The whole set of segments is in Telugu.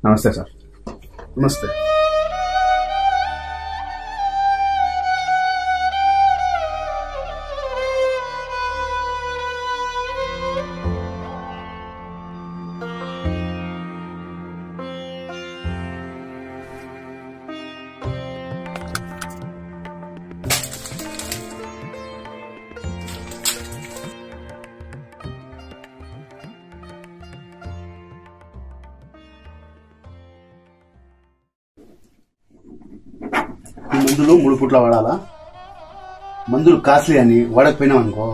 నమస్తే సార్. నమస్తే. మందులు 3 పూట్ల వాడాలా? మందులు కాస్ట్లీ అని వాడకపోయినావు అనుకో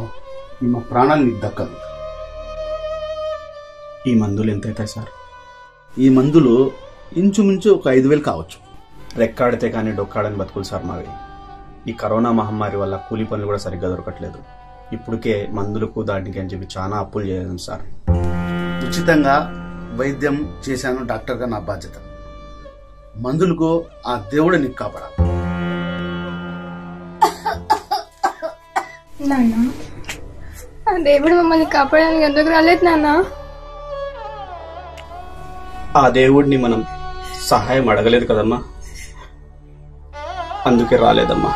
మా ప్రాణాలు నీకు దక్కదు. ఈ మందులు ఎంత అవుతాయి సార్? ఈ మందులు ఇంచుమించు ఒక 5,000 కావచ్చు. రెక్కాడితే కానీ డొక్కాడని బతుకులు సార్ మావి. ఈ కరోనా మహమ్మారి వల్ల కూలి పనులు కూడా సరిగ్గా దొరకట్లేదు. ఇప్పటికే మందులకు దాటికి అని చెప్పి చాలా అప్పులు చేయాలి సార్. ఉచితంగా వైద్యం చేశాను డాక్టర్గా, నా బాధ్యత. మందులకు ఆ దేవుడు నీకు కాపాడాలి. నాన్న, ఆ దేవుడు మమ్మల్ని కాపాడడానికి ఎందుకు రాలేదు నాన్న? ఆ దేవుడిని మనం సహాయం అడగలేదు కదమ్మా, అందుకే రాలేదమ్మా.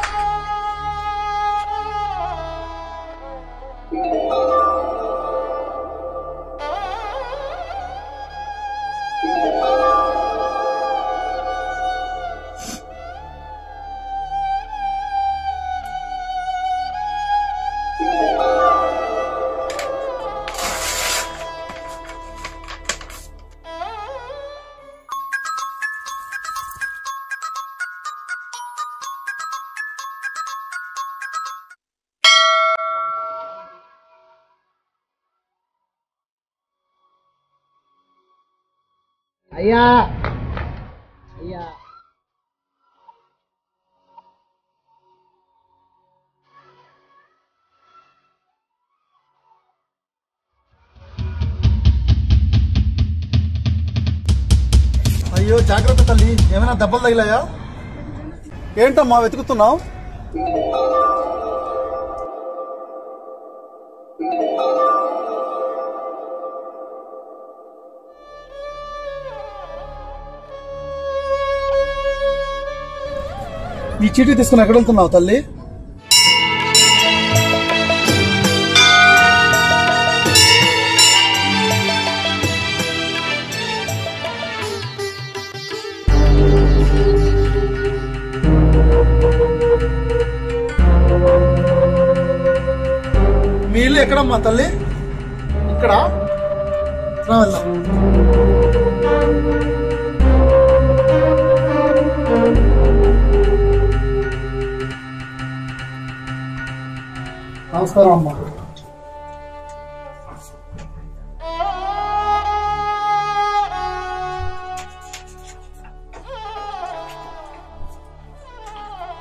అయ్యా అయ్యా అయ్యో జాగ్రత్త తల్లి, ఏమైనా దెబ్బలు తగిలాయా? ఏంటమ్మా వెతుకుతున్నావు? ఈ చీటీ తీసుకుని ఎక్కడ వెళ్తున్నావు తల్లి? మీ ఇల్లు ఎక్కడమ్మా తల్లి? ఇక్కడ రా వెళ్దాం. నమస్కారం అమ్మా.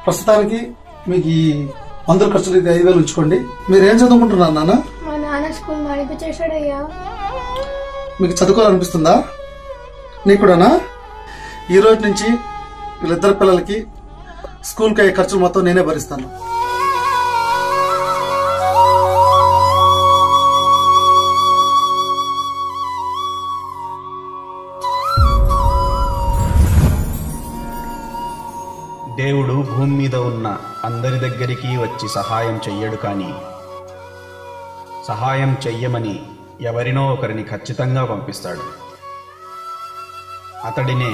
ప్రస్తుతానికి మీకు ఈ మందుల ఖర్చులు 5,000 ఉంచుకోండి. మీరు ఏం చదువుకుంటున్నారు నాన్న? మా నాన్న స్కూల్ నడిపించేశాడయ్యా. మీకు చదువుకోవాలనిపిస్తుందా? నీకు కూడానా? ఈ రోజు నుంచి వీళ్ళిద్దరు పిల్లలకి స్కూల్కి అయ్యే ఖర్చులు మొత్తం నేనే భరిస్తాను. దేవుడు భూమి మీద ఉన్న అందరి దగ్గరికి వచ్చి సహాయం చెయ్యడు, కానీ సహాయం చెయ్యమని ఎవరినో ఒకరిని ఖచ్చితంగా పంపిస్తాడు. అతడినే